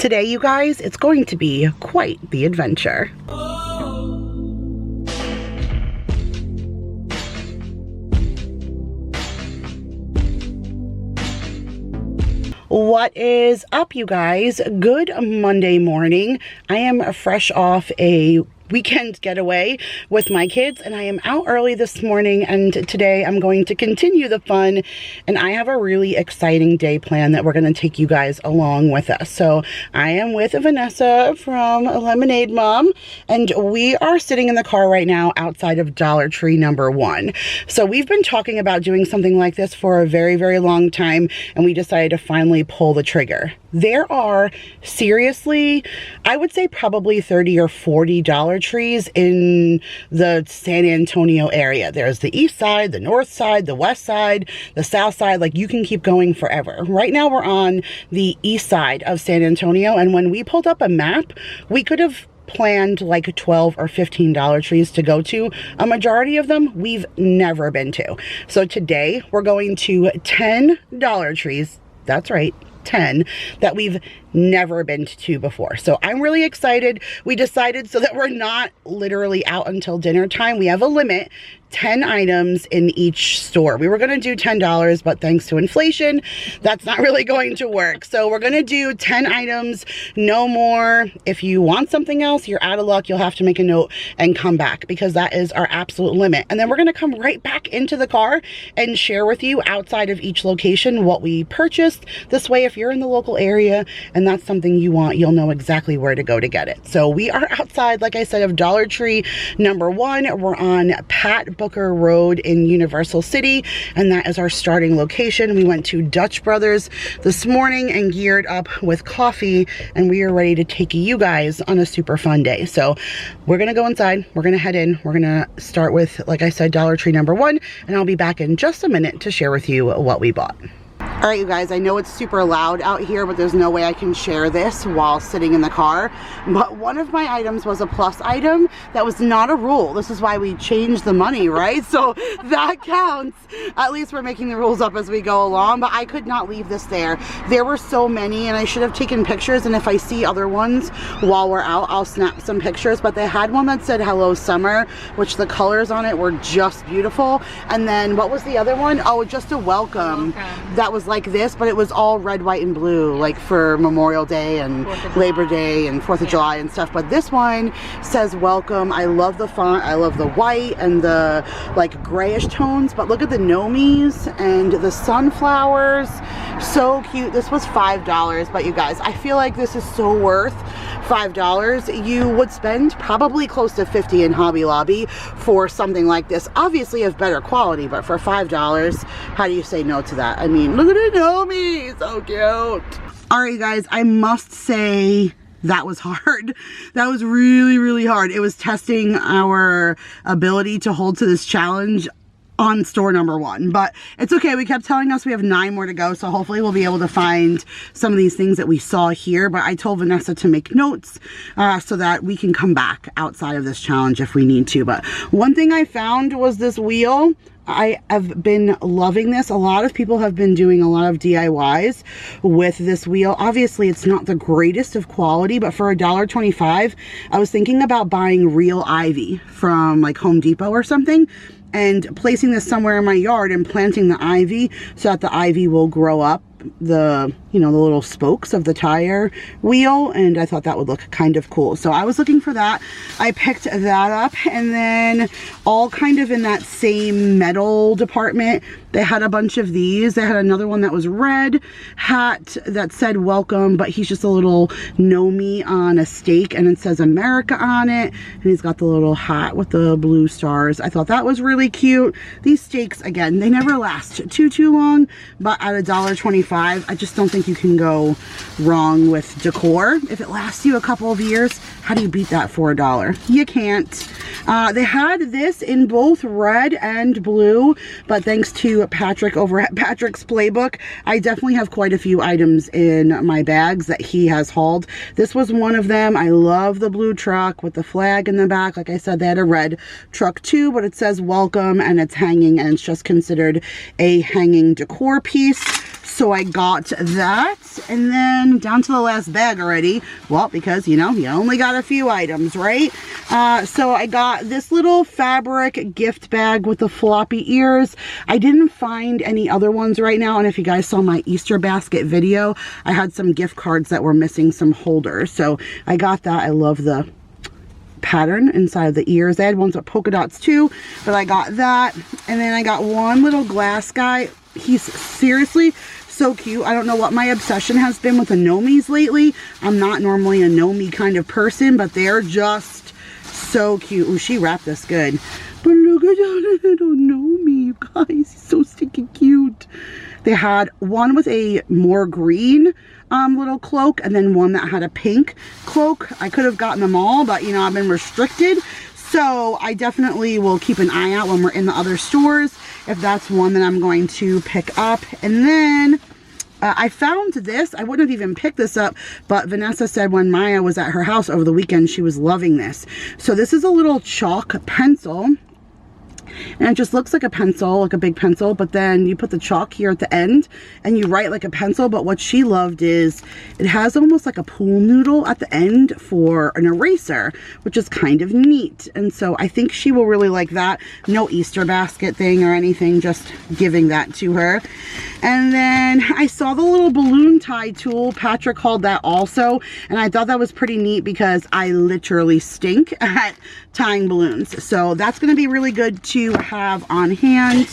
Today, you guys, it's going to be quite the adventure. What is up, you guys? Good Monday morning. I am fresh off a weekend getaway with my kids, and I am out early this morning, and today I'm going to continue the fun, and I have a really exciting day plan that we're going to take you guys along with us. So I am with Vanessa from Lemonade Mom, and we are sitting in the car right now outside of Dollar Tree number 1. So we've been talking about doing something like this for a very, very long time, and we decided to finally pull the trigger. There are seriously, I would say probably 30 or 40 Dollar Trees in the San Antonio area. There's the east side, the north side, the west side, the south side. Like, you can keep going forever. Right now we're on the east side of San Antonio, and when we pulled up a map, we could have planned like 12 or 15 Dollar Trees to go to. A majority of them we've never been to. So today we're going to 10 Dollar Trees. That's right, 10 that we've never been to before. So I'm really excited. We decided, so that we're not literally out until dinner time, we have a limit, 10 items in each store. We were going to do $10, but thanks to inflation, that's not really going to work. So we're going to do 10 items, no more. If you want something else, you're out of luck. You'll have to make a note and come back, because that is our absolute limit. And then we're going to come right back into the car and share with you outside of each location what we purchased. This way, if you're in the local area and that's something you want, you'll know exactly where to go to get it. So we are outside, like I said, of Dollar Tree number 1. We're on Pat Booker Road in Universal City, and that is our starting location. We went to Dutch Brothers this morning and geared up with coffee, and we are ready to take you guys on a super fun day. So we're gonna go inside, we're gonna head in, we're gonna start with, like I said, Dollar Tree number 1, and I'll be back in just a minute to share with you what we bought. All right, you guys, I know it's super loud out here, but there's no way I can share this while sitting in the car. But one of my items was a plus item. That was not a rule. This is why we changed the money, right? So that counts. At least we're making the rules up as we go along, but I could not leave this there. There were so many, and I should have taken pictures, and if I see other ones while we're out, I'll snap some pictures. But they had one that said Hello Summer, which the colors on it were just beautiful. And then what was the other one? Oh, just a welcome. That was like this, but it was all red, white, and blue, like for Memorial Day and Labor Day and 4th of July and stuff. But this one says welcome. I love the font. I love the white and the like grayish tones, but look at the gnomies and the sunflowers. So cute. This was $5, but you guys, I feel like this is so worth $5. You would spend probably close to $50 in Hobby Lobby for something like this. Obviously of better quality, but for $5, how do you say no to that? I mean, look at it, Nomi, so cute. All right, guys, I must say that was hard. That was really, really hard. It was testing our ability to hold to this challenge on store number 1, but it's okay. We kept telling us we have 9 more to go, so hopefully we'll be able to find some of these things that we saw here. But I told Vanessa to make notes so that we can come back outside of this challenge if we need to. But one thing I found was this wheel. I have been loving this. A lot of people have been doing a lot of DIYs with this wheel. Obviously, it's not the greatest of quality, but for $1.25, I was thinking about buying real ivy from like Home Depot or something, and placing this somewhere in my yard and planting the ivy so that the ivy will grow up the, you know, the little spokes of the tire wheel, and I thought that would look kind of cool. So I was looking for that. I picked that up, and then all kind of in that same metal department, they had a bunch of these. They had another one that was red hat that said welcome, but he's just a little gnomey on a stake, and it says America on it, and he's got the little hat with the blue stars. I thought that was really cute. These stakes, again, they never last too long, but at $1.25, I just don't think you can go wrong with decor. If it lasts you a couple of years, how do you beat that for $1? You can't. They had this in both red and blue, but thanks to Patrick over at Patrick's Playbook, I definitely have quite a few items in my bags that he has hauled. This was one of them. I love the blue truck with the flag in the back. Like I said, they had a red truck too, but it says welcome, and it's hanging, and it's just considered a hanging decor piece. So I got that, and then down to the last bag already. Well, because, you know, you only got a few items, right? So I got this little fabric gift bag with the floppy ears. I didn't find any other ones right now, and if you guys saw my Easter basket video, I had some gift cards that were missing some holders. So I got that. I love the pattern inside of the ears. They had ones with polka dots too, but I got that. And then I got one little glass guy. He's seriously so cute. I don't know what my obsession has been with the Nomies lately. I'm not normally a Nomie kind of person, but they're just so cute. Ooh, she wrapped this good. But look at that little Nomie, you guys. He's so stinking cute. They had one with a more green little cloak, and then one that had a pink cloak. I could have gotten them all, but you know, I've been restricted. So I definitely will keep an eye out when we're in the other stores if that's one that I'm going to pick up. And then I found this. I wouldn't have even picked this up, but Vanessa said when Maya was at her house over the weekend, she was loving this. So this is a little chalk pencil. And it just looks like a pencil, like a big pencil, but then you put the chalk here at the end and you write like a pencil. But what she loved is it has almost like a pool noodle at the end for an eraser, which is kind of neat. And so I think she will really like that. No Easter basket thing or anything, just giving that to her. And then I saw the little balloon tie tool. Patrick called that also, and I thought that was pretty neat because I literally stink at tying balloons. So that's going to be really good to have on hand.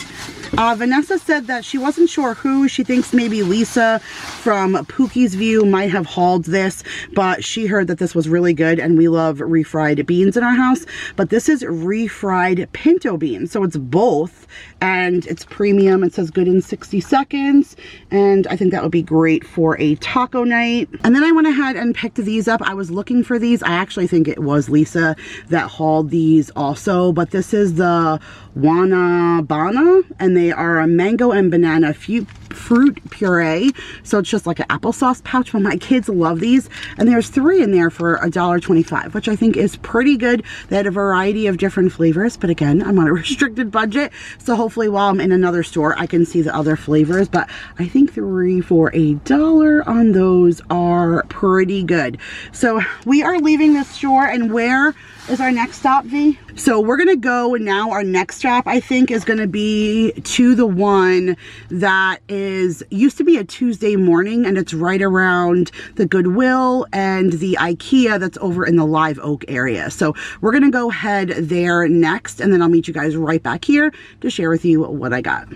Vanessa said that she wasn't sure who. She thinks maybe Lisa from Pookie's View might have hauled this, but she heard that this was really good, and we love refried beans in our house. But this is refried pinto beans, so it's both, and it's premium. It says good in 60 seconds, and I think that would be great for a taco night. And then I went ahead and picked these up. I was looking for these. I actually think it was Lisa that hauled these also, but this is the Wanabana, and they are a mango and banana fruit puree. So it's just like an applesauce pouch, but my kids love these, and there's 3 in there for $1.25, which I think is pretty good. They had a variety of different flavors, but again, I'm on a restricted budget, so hopefully while I'm in another store I can see the other flavors. But I think 3 for $1 on those are pretty good. So we are leaving this store, and where is our next stop, V? So we're gonna go now. Our next stop, I think, is gonna be to the one that used to be a Tuesday morning, and it's right around the Goodwill and the IKEA that's over in the Live Oak area. So we're gonna go head there next, and then I'll meet you guys right back here to share with you what I got.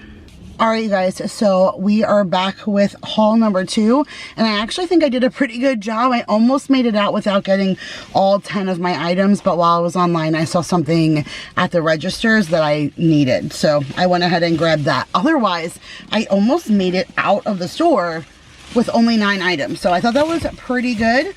All right, you guys, so we are back with haul number 2, and I actually think I did a pretty good job. I almost made it out without getting all 10 of my items, but while I was online, I saw something at the registers that I needed, so I went ahead and grabbed that. Otherwise, I almost made it out of the store with only 9 items, so I thought that was pretty good.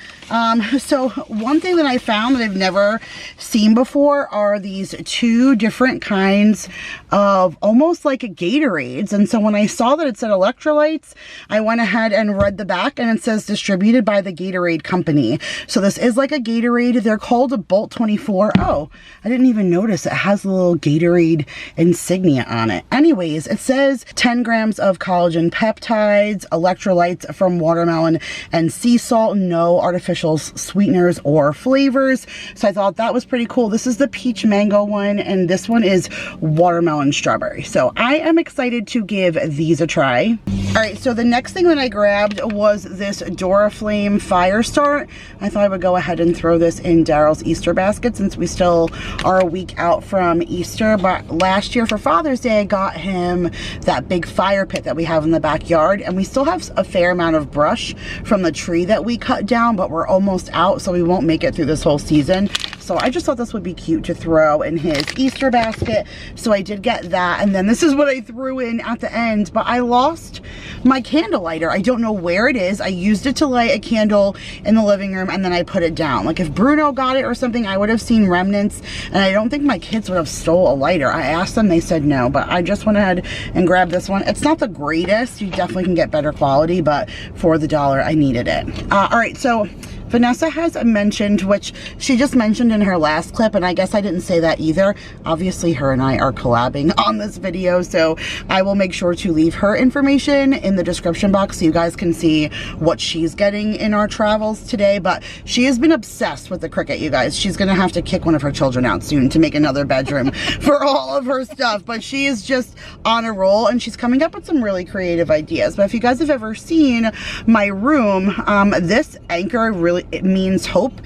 So one thing that I found that I've never seen before are these 2 different kinds of almost like Gatorades. And so when I saw that it said electrolytes, I went ahead and read the back, and it says distributed by the Gatorade company. So this is like a Gatorade. They're called a Bolt 24. Oh, I didn't even notice it has a little Gatorade insignia on it. Anyways, it says 10 grams of collagen peptides, electrolytes from watermelon and sea salt, no artificial sweeteners or flavors. So I thought that was pretty cool. This is the peach mango one, and this one is watermelon strawberry. So I am excited to give these a try. All right, so the next thing that I grabbed was this Duraflame Fire Start. I thought I would go ahead and throw this in Daryl's Easter basket since we still are a week out from Easter. But last year for Father's Day, I got him that big fire pit that we have in the backyard, and we still have a fair amount of brush from the tree that we cut down, but we're almost out, so we won't make it through this whole season. So I just thought this would be cute to throw in his Easter basket. So I did get that, and then this is what I threw in at the end, but I lost my candle lighter. I don't know where it is. I used it to light a candle in the living room, and then I put it down. Like if Bruno got it or something, I would have seen remnants, and I don't think my kids would have stole a lighter. I asked them, they said no, but I just went ahead and grabbed this one. It's not the greatest. You definitely can get better quality, but for the $1, I needed it. All right, so Vanessa has mentioned, which she just mentioned in her last clip, and I guess I didn't say that either. Obviously, her and I are collabing on this video, so I will make sure to leave her information in the description box so you guys can see what she's getting in our travels today. But she has been obsessed with the Cricut, you guys. She's gonna have to kick one of her children out soon to make another bedroom for all of her stuff, but she is just on a roll, and she's coming up with some really creative ideas. But if you guys have ever seen my room, this anchor really, it means hope.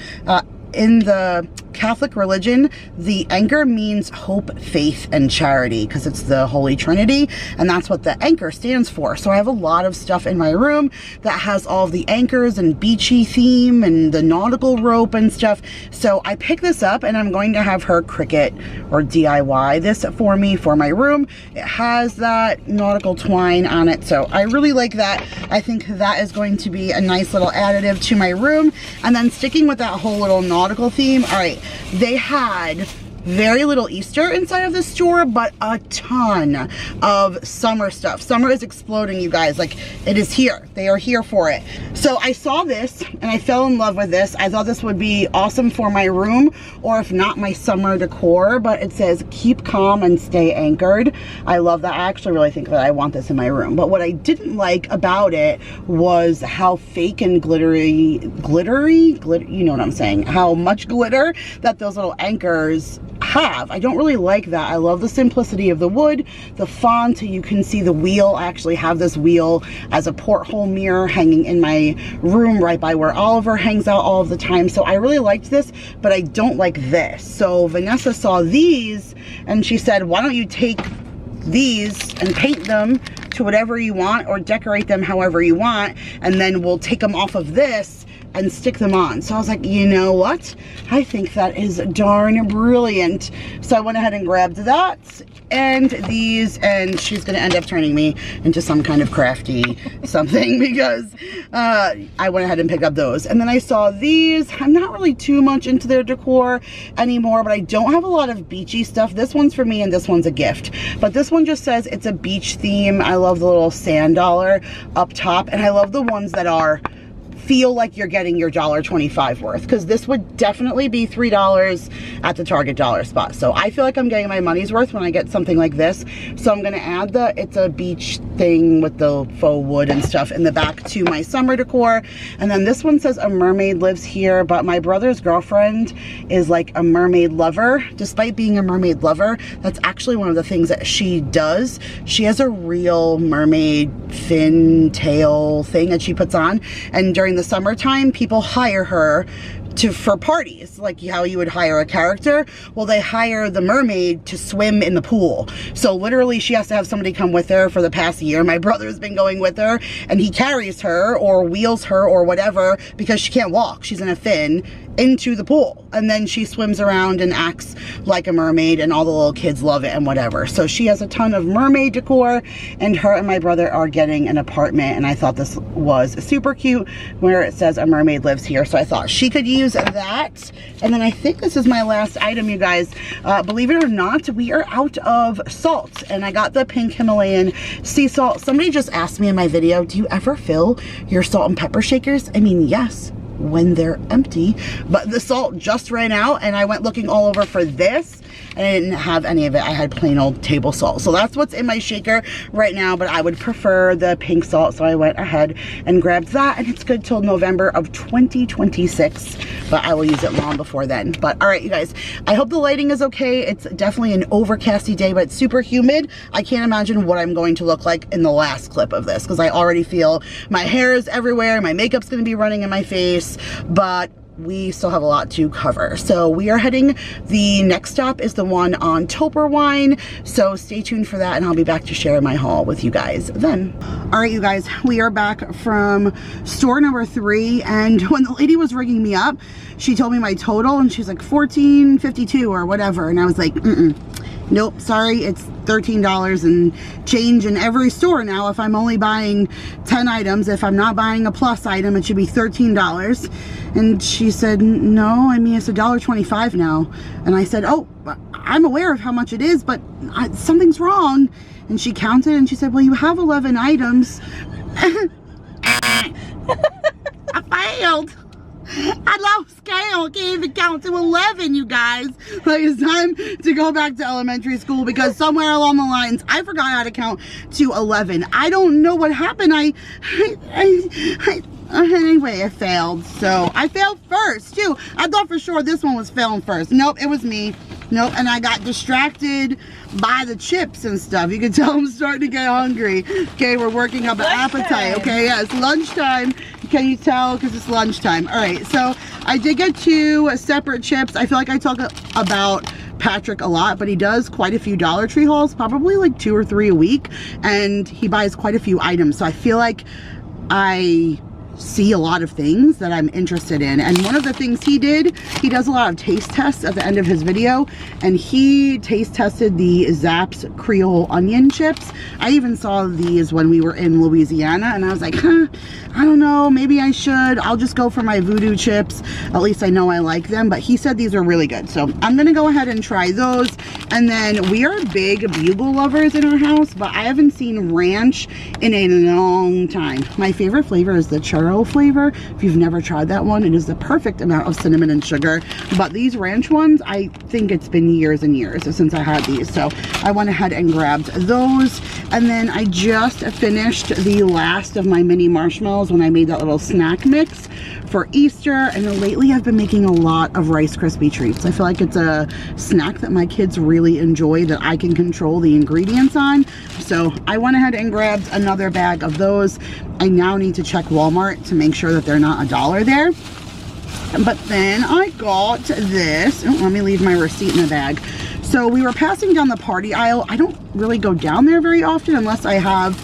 In the Catholic religion, the anchor means hope, faith, and charity, because it's the Holy Trinity, and that's what the anchor stands for. So I have a lot of stuff in my room that has all of the anchors and beachy theme and the nautical rope and stuff. So I picked this up, and I'm going to have her Cricut or DIY this for me for my room. It has that nautical twine on it, so I really like that. I think that is going to be a nice little additive to my room. And then sticking with that whole little nautical theme, all right, they had very little Easter inside of the store, but a ton of summer stuff. Summer is exploding, you guys. Like, it is here. They are here for it. So I saw this and I fell in love with this. I thought this would be awesome for my room, or if not, my summer decor. But it says keep calm and stay anchored. I love that. I actually really think that I want this in my room. But what I didn't like about it was how fake and glittery, you know what I'm saying, how much glitter that those little anchors have. I don't really like that. I love the simplicity of the wood, the font. You can see the wheel. I actually have this wheel as a porthole mirror hanging in my room right by where Oliver hangs out all of the time. So I really liked this, but I don't like this. So Vanessa saw these and she said, why don't you take these and paint them to whatever you want, or decorate them however you want, and then we'll take them off of this and stick them on. So I was like, you know what? I think that is darn brilliant. So I went ahead and grabbed that and these, and she's gonna end up turning me into some kind of crafty something because I went ahead and picked up those. And then I saw these. I'm not really too much into their decor anymore, but I don't have a lot of beachy stuff. This one's for me and this one's a gift. But this one just says it's a beach theme. I love the little sand dollar up top, and I love the ones that are feel like you're getting your $1.25 worth, because this would definitely be $3 at the Target dollar spot. So I feel like I'm getting my money's worth when I get something like this. So I'm gonna add the it's a beach thing with the faux wood and stuff in the back to my summer decor. And then this one says a mermaid lives here, but my brother's girlfriend is like a mermaid lover. Despite being a mermaid lover, that's actually one of the things that she does. She has a real mermaid fin tail thing that she puts on, and during the summertime people hire her for parties, like how you would hire a character. Well, they hire the mermaid to swim in the pool. So literally she has to have somebody come with her for the past year. My brother's been going with her, and he carries her or wheels her or whatever because she can't walk. She's in a fin into the pool, and then she swims around and acts like a mermaid, and all the little kids love it and whatever. So she has a ton of mermaid decor, and her and my brother are getting an apartment, and I thought this was super cute where it says a mermaid lives here. So I thought she could use that. And then I think this is my last item, you guys. Believe it or not, we are out of salt, and I got the pink Himalayan sea salt. Somebody just asked me in my video, do you ever fill your salt and pepper shakers? I mean, yes, when they're empty, but the salt just ran out, and I went looking all over for this and I didn't have any of it. I had plain old table salt. So that's what's in my shaker right now, but I would prefer the pink salt, so I went ahead and grabbed that, and it's good till November of 2026, but I will use it long before then. But all right, you guys, I hope the lighting is okay. It's definitely an overcasty day, but it's super humid. I can't imagine what I'm going to look like in the last clip of this, because I already feel my hair is everywhere, my makeup's gonna be running in my face, but we still have a lot to cover. So we are heading, the next stop is the one on Topper Wine, so stay tuned for that, and I'll be back to share my haul with you guys then. All right, you guys, we are back from store number 3, and when the lady was ringing me up, she told me my total, and she's like $14.52 or whatever, and I was like, nope, sorry, it's $13 and change in every store now. If I'm only buying 10 items, if I'm not buying a plus item, it should be $13. And she said, no, I mean, it's $1.25 now. And I said, oh, I'm aware of how much it is, but something's wrong. And she counted and she said, well, you have 11 items. I failed. I lost count. Can't even count to 11, you guys. Like, it's time to go back to elementary school because somewhere along the lines, I forgot how to count to 11. I don't know what happened. Anyway, I failed. So I failed first too. I thought for sure this one was failing first. Nope, it was me. Nope, and I got distracted by the chips and stuff. You can tell I'm starting to get hungry. Okay, we're working up an appetite. Okay, yeah, it's lunchtime. Can you tell? Because it's lunchtime. All right, so I did get 2 separate chips. I feel like I talk about Patrick a lot, but he does quite a few Dollar Tree hauls, probably like 2 or 3 a week, and he buys quite a few items. So I feel like I see a lot of things that I'm interested in, and one of the things he did, he does a lot of taste tests at the end of his video, and he taste tested the Zaps Creole onion chips. I even saw these when we were in Louisiana, and I was like, I don't know, maybe I should. I'll just go for my voodoo chips. At least I know I like them, but he said these are really good. So I'm gonna go ahead and try those. And then we are big bugle lovers in our house, but I haven't seen ranch in a long time. My favorite flavor is the churro flavor. If you've never tried that one, it is the perfect amount of cinnamon and sugar. But these ranch ones, I think it's been years and years since I had these. So I went ahead and grabbed those. And then I just finished the last of my mini marshmallows when I made that little snack mix for Easter. And then lately I've been making a lot of Rice Krispie treats. I feel like it's a snack that my kids really enjoy that I can control the ingredients on. So I went ahead and grabbed another bag of those. I now need to check Walmart to make sure that they're not $1 there. But then I got this. Oh, let me leave my receipt in the bag. So we were passing down the party aisle. I don't really go down there very often unless I have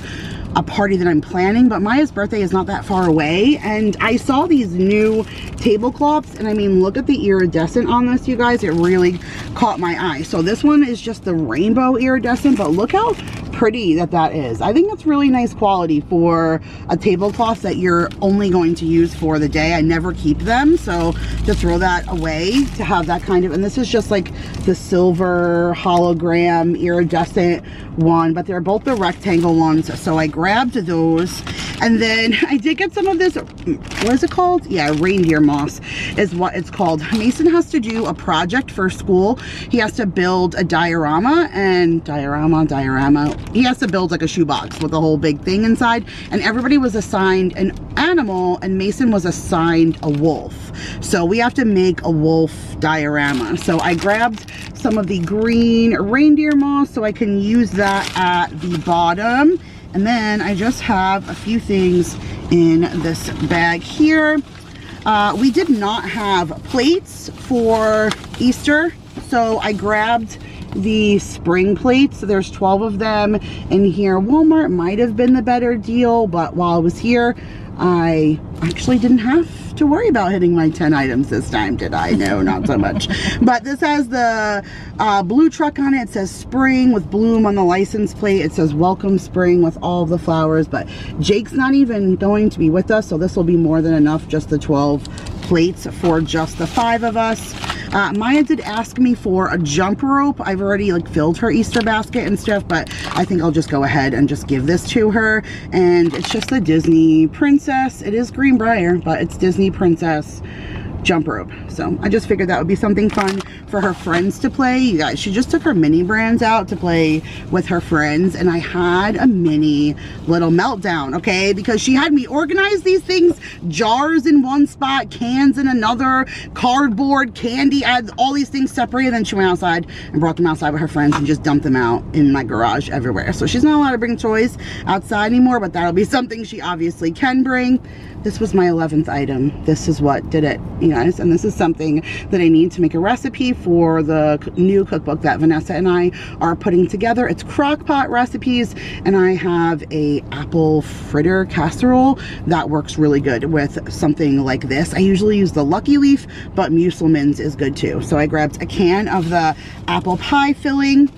a party that I'm planning, but Maya's birthday is not that far away, and I saw these new tablecloths, and I mean, look at the iridescent on this, you guys. It really caught my eye. So this one is just the rainbow iridescent, but look how pretty that is. I think that's really nice quality for a tablecloth that you're only going to use for the day. I never keep them, so to throw that away to have that kind of, and this is just like the silver hologram iridescent one, but they're both the rectangle ones, so I grabbed those. And then I did get some of this, what is it called? Yeah, Reindeer Moss is what it's called. Mason has to do a project for school. He has to build a diorama, and diorama. He has to build like a shoebox with a whole big thing inside, and everybody was assigned an animal, and Mason was assigned a wolf. So we have to make a wolf diorama. So I grabbed some of the green reindeer moss so I can use that at the bottom. And then I just have a few things in this bag here. We did not have plates for Easter, so I grabbed the spring plates. There's 12 of them in here. Walmart might have been the better deal, but while I was here, I actually didn't have to worry about hitting my 10 items this time, did I? No, not so much. But this has the blue truck on it. It says spring with bloom on the license plate. It says welcome spring with all the flowers, but Jake's not even going to be with us, so this will be more than enough, just the 12 plates for just the 5 of us. Maya did ask me for a jump rope. I've already like filled her Easter basket and stuff, but I think I'll just go ahead and just give this to her. And it's just the Disney Princess. It is Greenbrier, but it's Disney Princess jump rope. So I just figured that would be something fun for her friends to play. You guys, she just took her mini brands out to play with her friends, and I had a mini little meltdown, okay, because she had me organize these things, jars in one spot, cans in another, cardboard, candy. I had all these things separated, and then she went outside and brought them outside with her friends and just dumped them out in my garage everywhere. So she's not allowed to bring toys outside anymore, but that'll be something she obviously can bring. This was my 11th item. This is what did it, you guys, and this is something that I need to make a recipe for the new cookbook that Vanessa and I are putting together. It's crock pot recipes, and I have a apple fritter casserole that works really good with something like this. I usually use the Lucky Leaf, but Muselman's is good too. So I grabbed a can of the apple pie filling.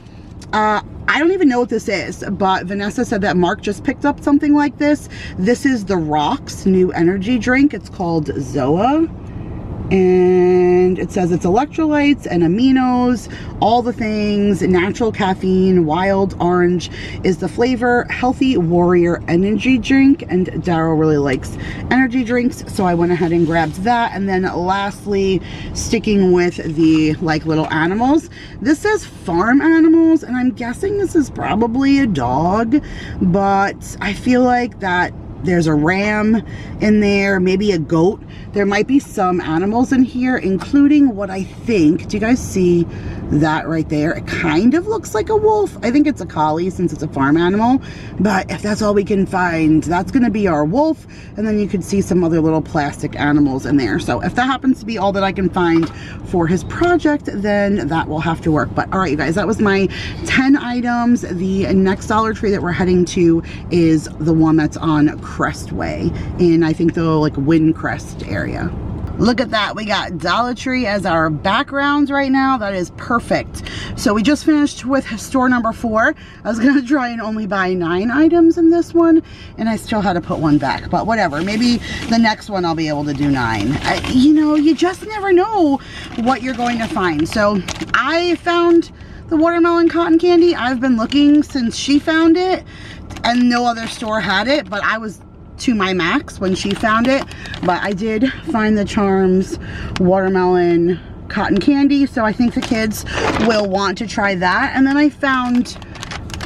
I don't even know what this is, but Vanessa said that Mark just picked up something like this. This is the Rock's new energy drink. It's called Zoa. And it says it's electrolytes and aminos, all the things, natural caffeine, wild orange is the flavor, healthy warrior energy drink, and Daryl really likes energy drinks, so I went ahead and grabbed that. And then lastly, sticking with the like little animals, this says farm animals, and I'm guessing this is probably a dog, but I feel like that there's a ram in there, maybe a goat. There might be some animals in here, including what I think, do you guys see that right there? It kind of looks like a wolf. I think it's a collie since it's a farm animal, but if that's all we can find, that's gonna be our wolf. And then you could see some other little plastic animals in there. So if that happens to be all that I can find for his project, then that will have to work. But all right, you guys, that was my 10 items. The next Dollar Tree that we're heading to is the one that's on Crest Way in, I think, the like Windcrest area. Look at that, we got Dollar Tree as our backgrounds right now. That is perfect. So we just finished with store number 4. I was gonna try and only buy 9 items in this one, and I still had to put 1 back, but whatever. Maybe the next one I'll be able to do 9. You know, you just never know what you're going to find. So I found the watermelon cotton candy. I've been looking since she found it, and no other store had it, but I was to my max when she found it. But I did find the Charms watermelon cotton candy, so I think the kids will want to try that. And then I found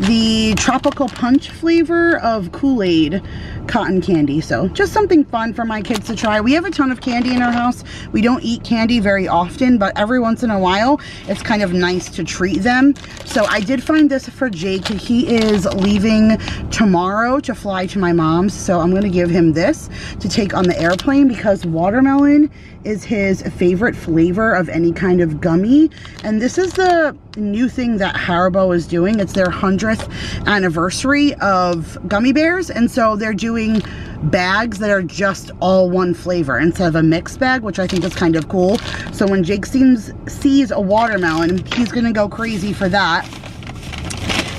the tropical punch flavor of Kool-Aid cotton candy, so just something fun for my kids to try. We have a ton of candy in our house. We don't eat candy very often, but every once in a while it's kind of nice to treat them. So I did find this for Jake. He is leaving tomorrow to fly to my mom's, so I'm gonna give him this to take on the airplane because watermelon is his favorite flavor of any kind of gummy. And this is the new thing that Haribo is doing. It's their 100th anniversary of gummy bears, and so they're doing bags that are just all one flavor instead of a mixed bag, which I think is kind of cool. So when Jake sees a watermelon, he's gonna go crazy for that.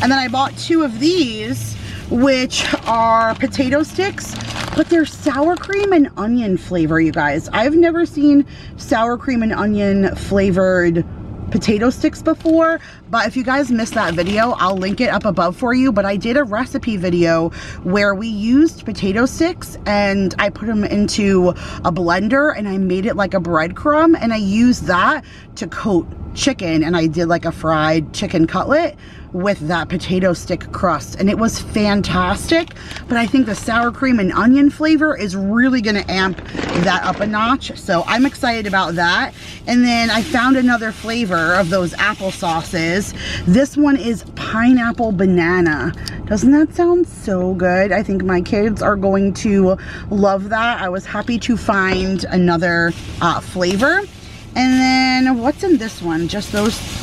And then I bought 2 of these, which are potato sticks, but they're sour cream and onion flavor, you guys. I've never seen sour cream and onion flavored potato sticks before, but if you guys missed that video, I'll link it up above for you. But I did a recipe video where we used potato sticks and I put them into a blender and I made it like a breadcrumb, and I used that to coat chicken, and I did like a fried chicken cutlet with that potato stick crust, and it was fantastic. But I think the sour cream and onion flavor is really gonna amp that up a notch, so I'm excited about that. And then I found another flavor of those apple sauces. This one is pineapple banana. Doesn't that sound so good? I think my kids are going to love that. I was happy to find another flavor. And then what's in this one? Just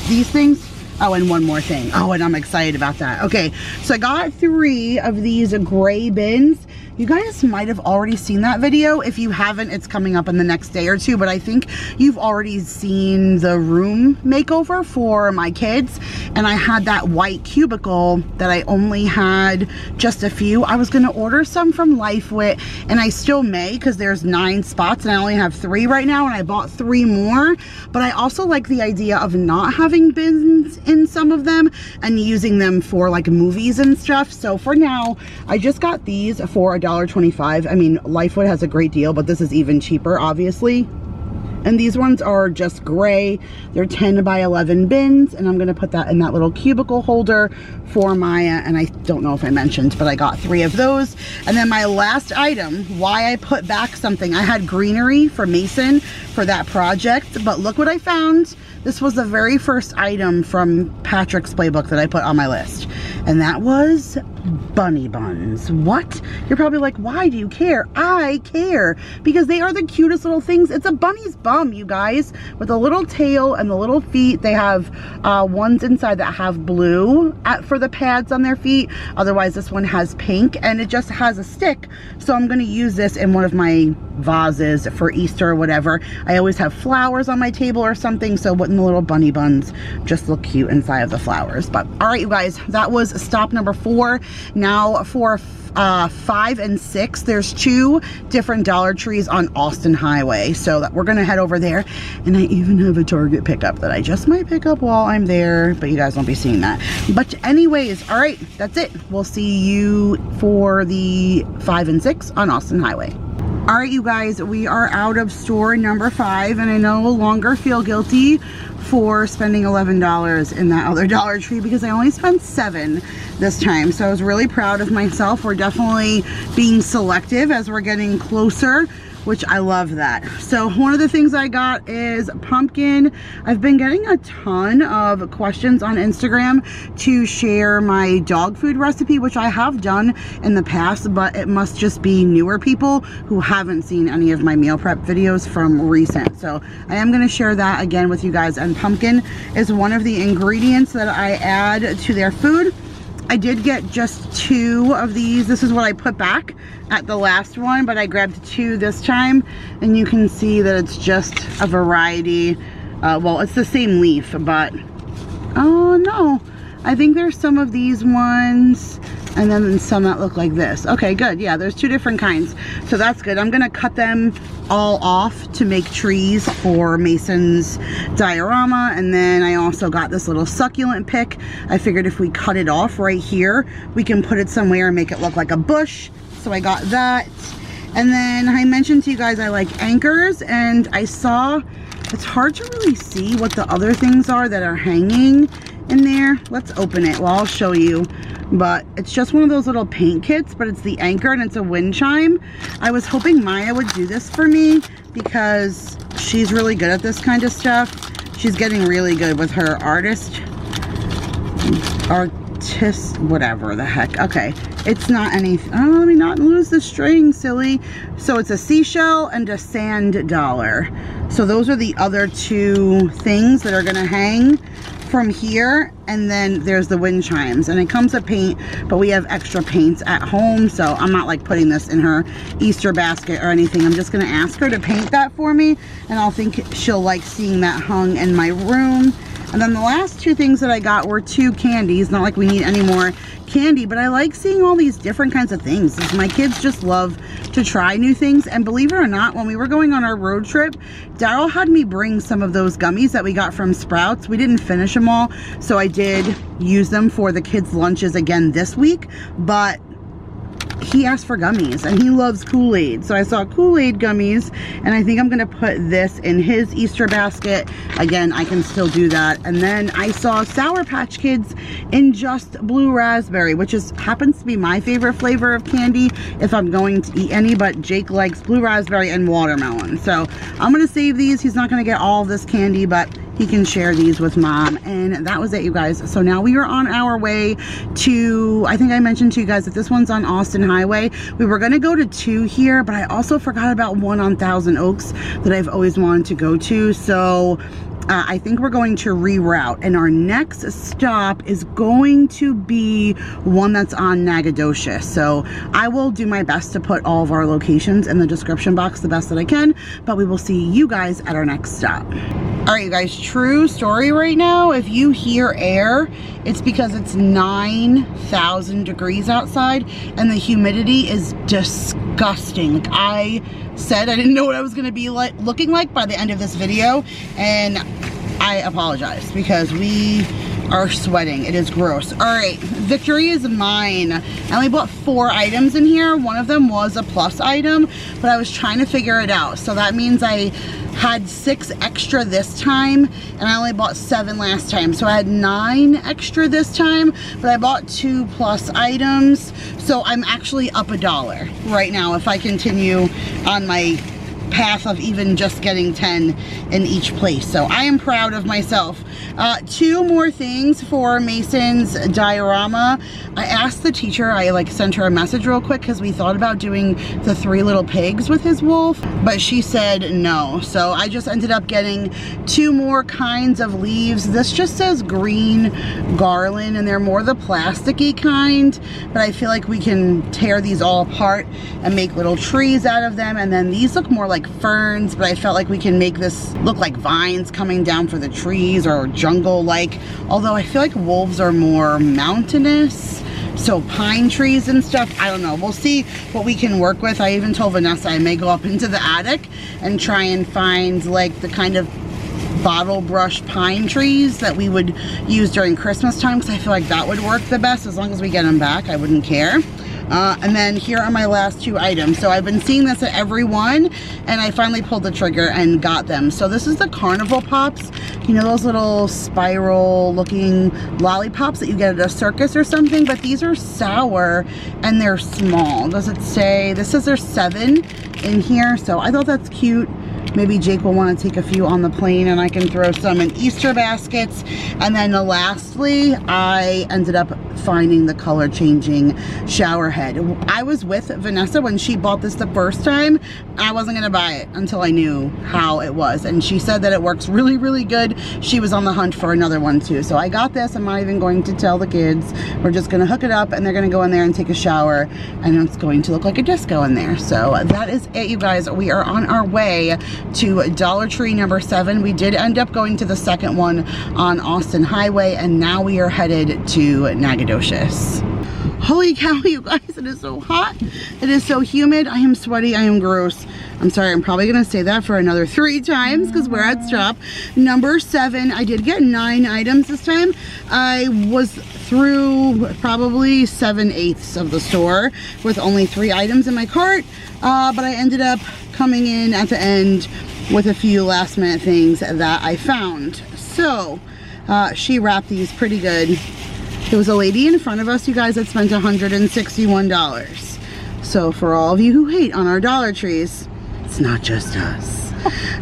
these things? Oh, and one more thing. Oh, and I'm excited about that. Okay, so I got 3 of these gray bins. You guys might have already seen that video. If you haven't, it's coming up in the next day or 2, but I think you've already seen the room makeover for my kids. And I had that white cubicle that I only had just a few. I was gonna order some from LifeWit, and I still may, because there's 9 spots and I only have 3 right now, and I bought 3 more. But I also like the idea of not having bins in some of them and using them for like movies and stuff. So for now, I just got these for $1.25. I mean, LifeWit has a great deal, but this is even cheaper, obviously. And these ones are just gray. They're 10 by 11 bins, and I'm gonna put that in that little cubicle holder for Maya. And I don't know if I mentioned, but I got 3 of those. And then my last item, why I put back something. I had greenery for Mason for that project, but look what I found. This was the very first item from Patrick's playbook that I put on my list, and that was bunny buns. What? You're probably like, why do you care? I care because they are the cutest little things. It's a bunny's bum, you guys, with a little tail and the little feet. They have ones inside that have blue for the pads on their feet. Otherwise, this one has pink, and it just has a stick. So I'm gonna use this in one of my vases for Easter or whatever. I always have flowers on my table or something, so wouldn't the little bunny buns just look cute inside of the flowers? But all right, you guys, that was stop number 4. Now for 5 and 6. There's 2 different Dollar Trees on Austin Highway, so that we're gonna head over there. And I even have a Target pickup that I just might pick up while I'm there, but you guys won't be seeing that. But anyways, all right, that's it. We'll see you for the 5 and 6 on Austin Highway. All right, you guys, we are out of store number 5, and I no longer feel guilty for spending $11 in that other Dollar Tree because I only spent $7 this time. So I was really proud of myself. We're definitely being selective as we're getting closer, which I love that. So one of the things I got is pumpkin. I've been getting a ton of questions on Instagram to share my dog food recipe, which I have done in the past, but it must just be newer people who haven't seen any of my meal prep videos from recent. So I am gonna share that again with you guys, and pumpkin is one of the ingredients that I add to their food. I did get just 2 of these. This is what I put back at the last one, but I grabbed 2 this time, and you can see that it's just a variety. Well, it's the same leaf, but oh no, I think there's some of these ones and then some that look like this. Okay, good. Yeah, there's 2 different kinds, so that's good. I'm gonna cut them all off to make trees for Mason's diorama. And then I also got this little succulent pick. I figured if we cut it off right here, we can put it somewhere and make it look like a bush. So I got that. And then I mentioned to you guys I like anchors, and I saw, it's hard to really see what the other things are that are hanging in there. Let's open it. Well, I'll show you. But it's just one of those little paint kits, but it's the anchor and it's a wind chime. I was hoping Maya would do this for me because she's really good at this kind of stuff. She's getting really good with her artist, whatever the heck. Okay, it's not anything. Oh, let me not lose the string, silly. So it's a seashell and a sand dollar. So those are the other 2 things that are gonna hang from here. And then there's the wind chimes, and it comes with paint, but we have extra paints at home, so I'm not like putting this in her Easter basket or anything. I'm just gonna ask her to paint that for me, and I'll think she'll like seeing that hung in my room. And then the last 2 things that I got were 2 candies. Not like we need any more candy, but I like seeing all these different kinds of things. My kids just love to try new things. And believe it or not, when we were going on our road trip, Daryl had me bring some of those gummies that we got from Sprouts. We didn't finish them all, so I did use them for the kids' lunches again this week, but he asked for gummies and he loves Kool-Aid. So I saw Kool-Aid gummies, and I think I'm gonna put this in his Easter basket. Again, I can still do that. And then I saw Sour Patch Kids in just blue raspberry, which happens to be my favorite flavor of candy if I'm going to eat any, but Jake likes blue raspberry and watermelon. So I'm gonna save these. He's not gonna get all of this candy, but he can share these with Mom. And that was it, you guys. So now we are on our way to, I think I mentioned to you guys that this one's on Austin Highway. We were gonna go to 2 here, but I also forgot about one on Thousand Oaks that I've always wanted to go to. So I think we're going to reroute, and our next stop is going to be one that's on Nacogdoches. So I will do my best to put all of our locations in the description box the best that I can, but we will see you guys at our next stop. All right, you guys, true story right now, if you hear air, it's because it's 9,000 degrees outside and the humidity is disgusting. Like I said, I didn't know what I was gonna be like looking like by the end of this video, and I apologize because we are sweating. It is gross. All right, victory is mine. I only bought 4 items in here. One of them was a plus item, but I was trying to figure it out. So that means I had 6 extra this time, and I only bought 7 last time. So I had 9 extra this time, but I bought 2 plus items. So I'm actually up $1 right now if I continue on my path of even just getting 10 in each place. So I am proud of myself. 2 more things for Mason's diorama. I asked the teacher, I like sent her a message real quick because we thought about doing the 3 little pigs with his wolf, but she said no. So I just ended up getting 2 more kinds of leaves. This just says green garland, and they're more the plasticky kind, but I feel like we can tear these all apart and make little trees out of them. And then these look more like ferns, but I felt like we can make this look like vines coming down for the trees, or jungle like, although I feel like wolves are more mountainous, So pine trees and stuff, I don't know. We'll see what we can work with. I even told Vanessa I may go up into the attic and try and find like the kind of bottle brush pine trees that we would use during Christmas time, because I feel like that would work the best. As long as we get them back, I wouldn't care. And then here are my last two items. So I've been seeing this at every one, and I finally pulled the trigger and got them. So this is the Carnival Pops. You know, those little spiral looking lollipops that you get at a circus or something, but these are sour and they're small. Does it say, this says there's 7 in here, so I thought that's cute. Maybe Jake will want to take a few on the plane, and I can throw some in Easter baskets. And then lastly, I ended up finding the color changing shower head. I was with Vanessa when she bought this the first time. I wasn't gonna buy it until I knew how it was, and she said that it works really, really good. She was on the hunt for another one too, so I got this. I'm not even going to tell the kids. We're just gonna hook it up, and they're gonna go in there and take a shower, and it's going to look like a disco in there. So that is it, you guys. We are on our way to Dollar Tree number 7. We did end up going to the second one on Austin Highway, and now we are headed to Nacogdoches. Holy cow, you guys, it is so hot. It is so humid. I am sweaty. I am gross. I'm sorry, I'm probably gonna say that for another 3 times because we're at stop number 7. I did get 9 items this time. I was through probably 7/8 of the store with only 3 items in my cart, but I ended up coming in at the end with a few last minute things that I found. So she wrapped these pretty good. There was a lady in front of us, you guys, that spent $161. So for all of you who hate on our Dollar Trees, it's not just us.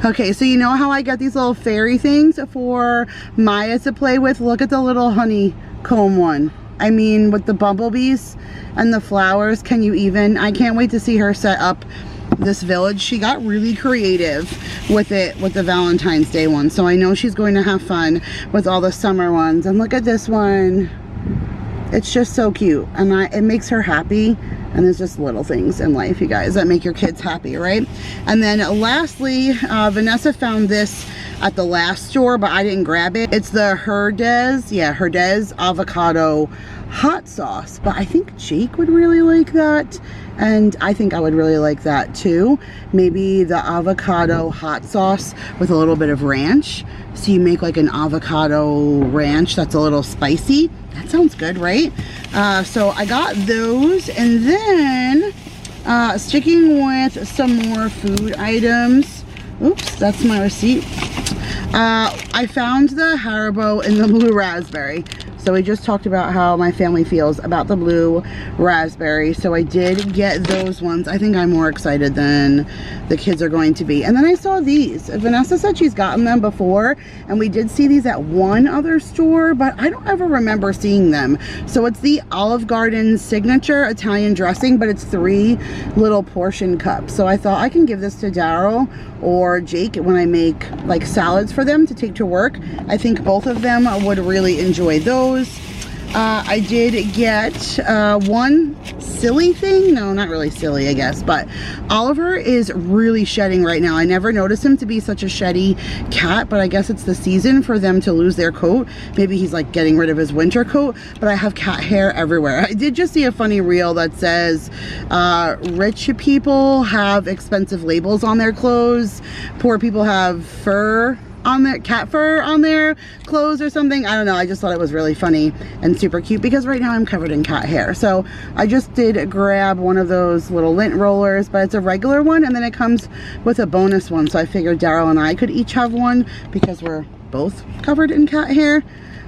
Okay, so you know how I got these little fairy things for Maya to play with? Look at the little honeycomb one. I mean, with the bumblebees and the flowers, can you even? I can't wait to see her set up this village. She got really creative with it with the Valentine's Day one, so I know she's going to have fun with all the summer ones. And look at this one. It's just so cute, and it makes her happy. And there's just little things in life, you guys, that make your kids happy, right? And then lastly, Vanessa found this at the last store, but I didn't grab it. It's the Herdez avocado hot sauce, but I think Jake would really like that, and I think I would really like that too. Maybe the avocado hot sauce with a little bit of ranch. So you make like an avocado ranch that's a little spicy. That sounds good, right? So I got those, and then sticking with some more food items. Oops, that's my receipt. I found the Haribo in the blue raspberry. So we just talked about how my family feels about the blue raspberry. So I did get those ones. I think I'm more excited than the kids are going to be. And then I saw these. Vanessa said she's gotten them before, and we did see these at one other store, but I don't ever remember seeing them. So it's the Olive Garden signature Italian dressing, but it's 3 little portion cups. So I thought I can give this to Daryl or Jake when I make like salads for them to take to work. I think both of them would really enjoy those. I did get one silly thing. No, not really silly, I guess, but Oliver is really shedding right now. I never noticed him to be such a sheddy cat, but I guess it's the season for them to lose their coat. Maybe he's like getting rid of his winter coat, but I have cat hair everywhere. I did just see a funny reel that says rich people have expensive labels on their clothes, poor people have fur on their cat fur on their clothes or something. I don't know, I just thought it was really funny and super cute because right now I'm covered in cat hair. So I just did grab one of those little lint rollers, but it's a regular one, and then it comes with a bonus one, so I figured Daryl and I could each have one because we're both covered in cat hair.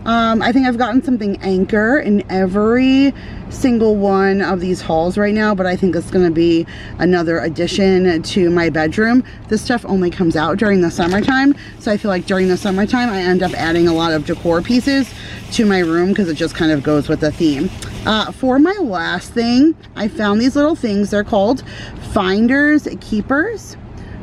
I think I've gotten something Anchor in every single one of these hauls right now, but I think it's going to be another addition to my bedroom. This stuff only comes out during the summertime, so I feel like during the summertime I end up adding a lot of decor pieces to my room because it just kind of goes with the theme. For my last thing, I found these little things. They're called Finders Keepers,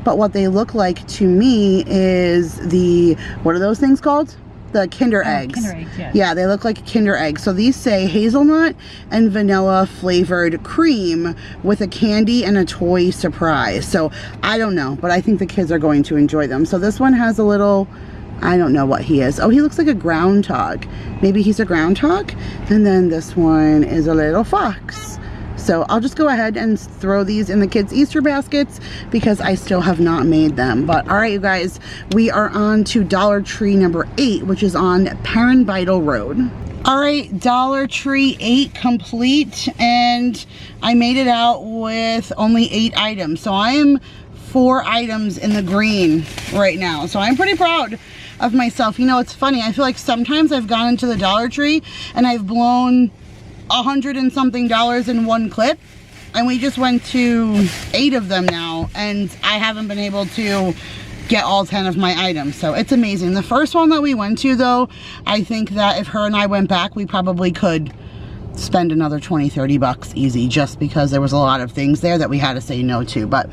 but what they look like to me is the, what are those things called? The Kinder eggs. Kinder eggs, yes. Yeah, they look like Kinder eggs. So these say hazelnut and vanilla flavored cream with a candy and a toy surprise. So I don't know, but I think the kids are going to enjoy them. So this one has a little I don't know what he is. Oh, he looks like a groundhog. Maybe he's a groundhog. And then this one is a little fox. So I'll just go ahead and throw these in the kids' Easter baskets because I still have not made them. But all right, you guys, we are on to Dollar Tree number 8, which is on Parenvital Road. All right, Dollar Tree 8 complete, and I made it out with only 8 items. So I am 4 items in the green right now. So I'm pretty proud of myself. You know, it's funny. I feel like sometimes I've gone into the Dollar Tree and I've blown $100 and something in one clip, and we just went to 8 of them now, and I haven't been able to get all 10 of my items. So it's amazing. The first one that we went to, though, I think that if her and I went back, we probably could spend another 20-30 bucks easy, just because there was a lot of things there that we had to say no to. But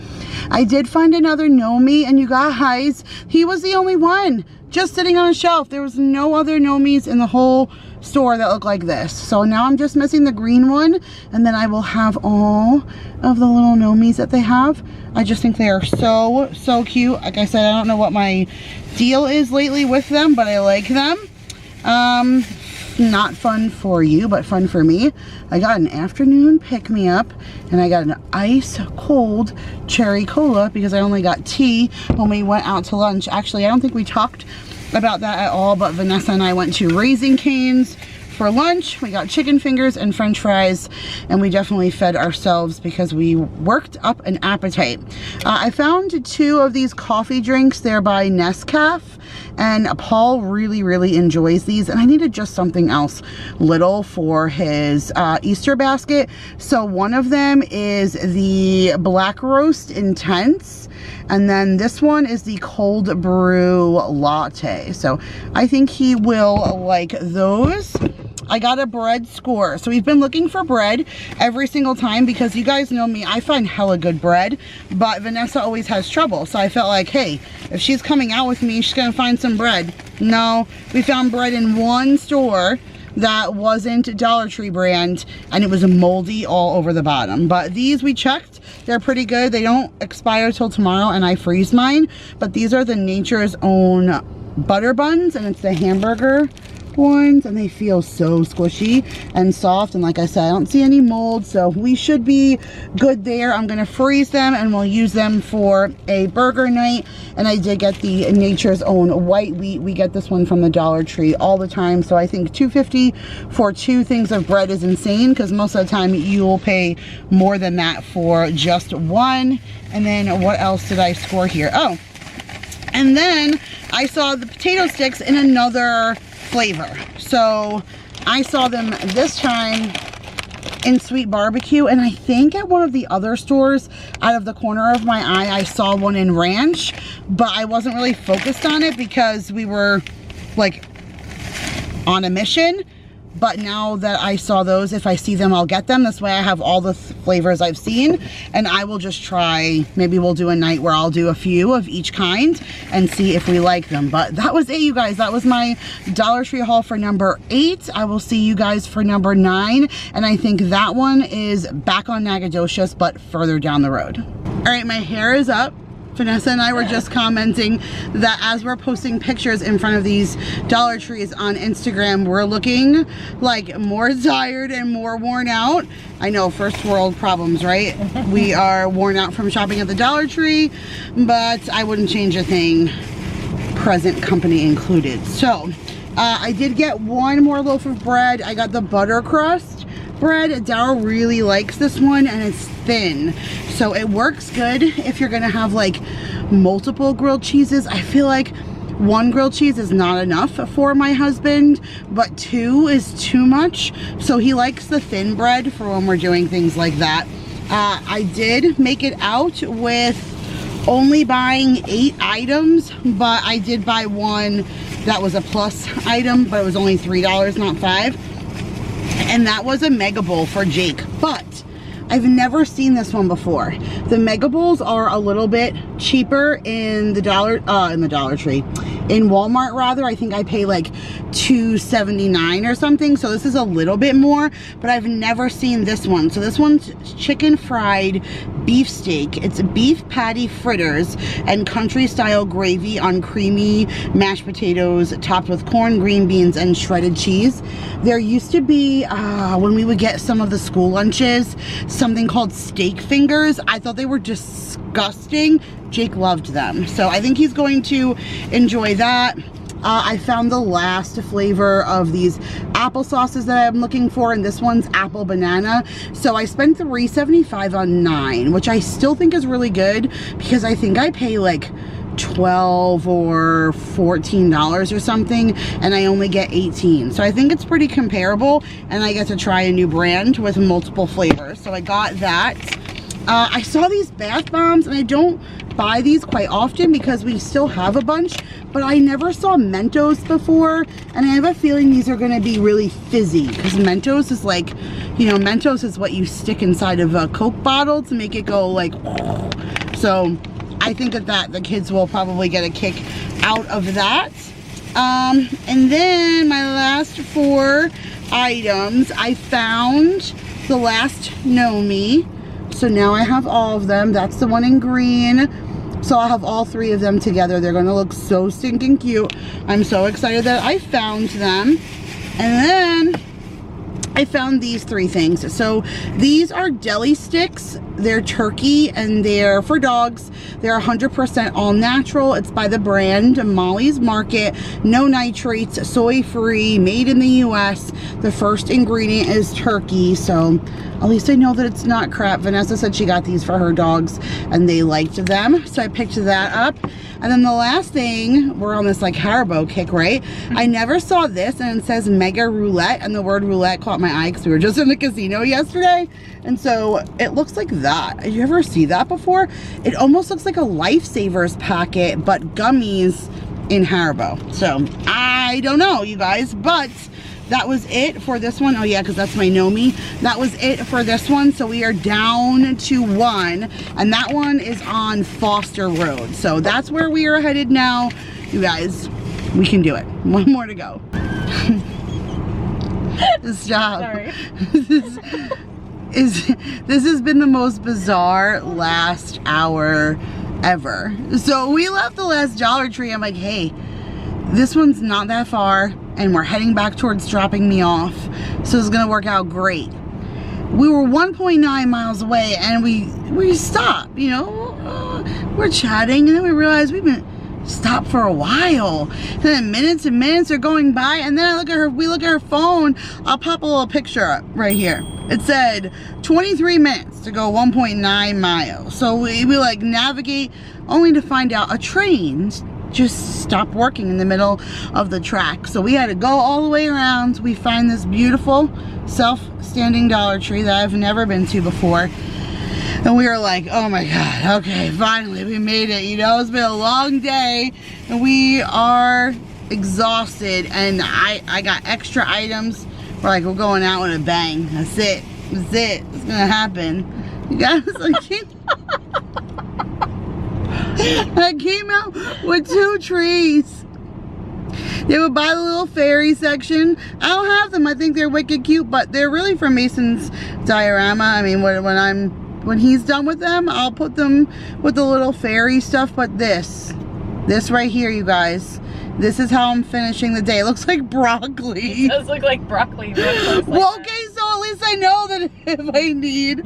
I did find another Nomi, and you guys, he was the only one just sitting on a shelf. There was no other Nomis in the whole store that look like this. So now I'm just missing the green one, and then I will have all of the little Nomis that they have. I just think they are so cute. Like I said, I don't know what my deal is lately with them, but I like them. Not fun for you, but fun for me. I got an afternoon pick-me-up, and I got an ice cold cherry cola because I only got tea when we went out to lunch. Actually, I don't think we talked about that at all, but Vanessa and I went to Raising Cane's for lunch. We got chicken fingers and french fries, and we definitely fed ourselves because we worked up an appetite. I found 2 of these coffee drinks. They're by Nescafe, and Paul really enjoys these, and I needed just something else little for his Easter basket. So one of them is the Black Roast Intense, and then this one is the Cold Brew Latte. So I think he will like those. I got a bread score. So we've been looking for bread every single time because you guys know me, I find hella good bread, but Vanessa always has trouble. So I felt like, hey, if she's coming out with me, she's gonna find some bread. No, we found bread in one store that wasn't Dollar Tree brand, and it was moldy all over the bottom. But these we checked, they're pretty good. They don't expire till tomorrow, and I freeze mine. But these are the Nature's Own butter buns, and it's the hamburger ones, and they feel so squishy and soft, and like I said, I don't see any mold, so we should be good there. I'm gonna freeze them and we'll use them for a burger night. And I did get the Nature's Own white wheat. We get this one from the Dollar Tree all the time, so I think $2.50 for 2 things of bread is insane, because most of the time you will pay more than that for just one. And then what else did I score here? Oh, and then I saw the potato sticks in another flavor. So I saw them this time in sweet barbecue, and I think at one of the other stores out of the corner of my eye I saw one in ranch, but I wasn't really focused on it because we were like on a mission. But now that I saw those, if I see them, I'll get them. This way I have all the flavors I've seen, and I will just try. Maybe we'll do a night where I'll do a few of each kind and see if we like them. But that was it, you guys. That was my Dollar Tree haul for number 8. I will see you guys for number 9, and I think that one is back on Nacogdoches, but further down the road. All right, my hair is up. Vanessa and I were just commenting that as we're posting pictures in front of these Dollar Trees on Instagram, we're looking like more tired and more worn out. I know, first world problems, right? We are worn out from shopping at the Dollar Tree, but I wouldn't change a thing, present company included. So I did get one more loaf of bread. I got the butter crust bread. Daryl really likes this one, and it's thin, so it works good if you're gonna have like multiple grilled cheeses. I feel like 1 grilled cheese is not enough for my husband, but 2 is too much, so he likes the thin bread for when we're doing things like that. I did make it out with only buying 8 items, but I did buy one that was a plus item, but it was only $3, not $5. And that was a Mega Bowl for Jake, but I've never seen this one before. The Mega Bowls are a little bit cheaper in the Dollar Tree. In Walmart, rather. I think I pay like $2.79 or something, so this is a little bit more, but I've never seen this one. So this one's chicken fried beefsteak. It's beef patty fritters and country style gravy on creamy mashed potatoes topped with corn, green beans, and shredded cheese. There used to be, when we would get some of the school lunches, something called steak fingers. I thought they were disgusting. Jake loved them, so I think he's going to enjoy that. I found the last flavor of these apple sauces that I'm looking for, and this one's apple banana. So I spent $3.75 on 9, which I still think is really good, because I think I pay like $12 or $14 or something, and I only get 18. So I think it's pretty comparable, and I get to try a new brand with multiple flavors. So I got that. I saw these bath bombs, and I don't buy these quite often because we still have a bunch, but I never saw Mentos before, and I have a feeling these are going to be really fizzy, because Mentos is like, you know, Mentos is what you stick inside of a Coke bottle to make it go like, so I think that the kids will probably get a kick out of that. And then my last 4 items, I found the last Know Me. So now I have all of them. That's the one in green. So I'll have all 3 of them together. They're gonna look so stinking cute. I'm so excited that I found them. And then I found these 3 things. So these are Deli Sticks. They're turkey and they're for dogs. They're 100% all natural. It's by the brand Molly's Market. No nitrates, soy free, made in the US. The first ingredient is turkey, so at least I know that it's not crap. Vanessa said she got these for her dogs and they liked them, so I picked that up. And then the last thing, we're on this like Haribo kick, right? I never saw this, and it says Mega Roulette, and the word roulette caught my eye because we were just in the casino yesterday. And so it looks like that. Did you ever see that before? It almost looks like a Lifesavers packet, but gummies in Haribo. So I don't know, you guys, but that was it for this one. Oh yeah, because that's my Know Me. That was it for this one. So we are down to 1, and that one is on Foster Road. So that's where we are headed now. You guys, we can do it. 1 more to go. Stop. Sorry. This has been the most bizarre last hour ever. So we left the last Dollar Tree. I'm like, hey, this one's not that far, and we're heading back towards dropping me off, so it's gonna work out great. We were 1.9 miles away, and we stopped, you know, we're chatting, and then we realized we've been stopped for a while, and then minutes and minutes are going by, and then we look at her phone. I'll pop a little picture up right here. It said 23 minutes to go 1.9 miles. So we like navigate, only to find out a train just stopped working in the middle of the track. So we had to go all the way around. We find this beautiful self-standing Dollar Tree that I've never been to before. And we were like, oh my God, okay, finally we made it. You know, it's been a long day and we are exhausted, and I got extra items. We're like, we're going out with a bang. That's it. That's it. It's gonna happen. You guys, I came out with 2 trees. They would buy the little fairy section. I don't have them. I think they're wicked cute, but they're really from Mason's diorama. I mean, when he's done with them, I'll put them with the little fairy stuff. But this right here, you guys, this is how I'm finishing the day. It looks like broccoli. It does look like broccoli. Well, okay, so at least I know that if I need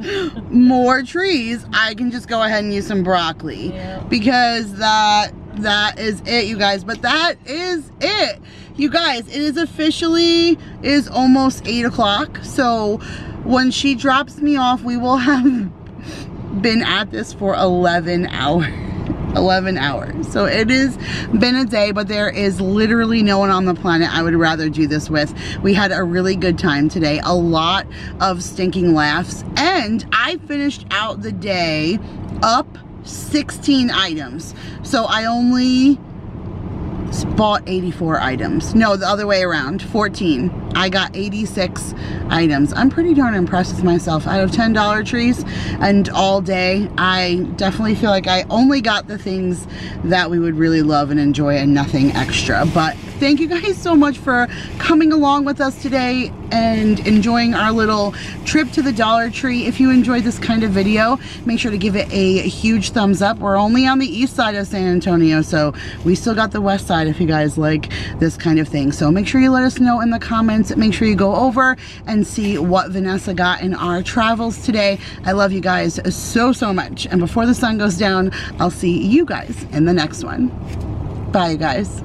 more trees, I can just go ahead and use some broccoli. Yeah. Because that is it, you guys. But that is it, you guys. It is officially almost 8 o'clock. So when she drops me off, we will have been at this for 11 hours. 11 hours. So it has been a day, but there is literally no one on the planet I would rather do this with. We had a really good time today, a lot of stinking laughs, and I finished out the day up 16 items. So I only bought 84 items. No, the other way around, 14. I got 86 items. I'm pretty darn impressed with myself. Out of 10 Dollar Trees and all day, I definitely feel like I only got the things that we would really love and enjoy and nothing extra. But thank you guys so much for coming along with us today and enjoying our little trip to the Dollar Tree. If you enjoyed this kind of video, make sure to give it a huge thumbs up. We're only on the east side of San Antonio, so we still got the west side if you guys like this kind of thing. So make sure you let us know in the comments. Make sure you go over and see what Vanessa got in our travels today. I love you guys so much. And before the sun goes down, I'll see you guys in the next one. Bye, you guys.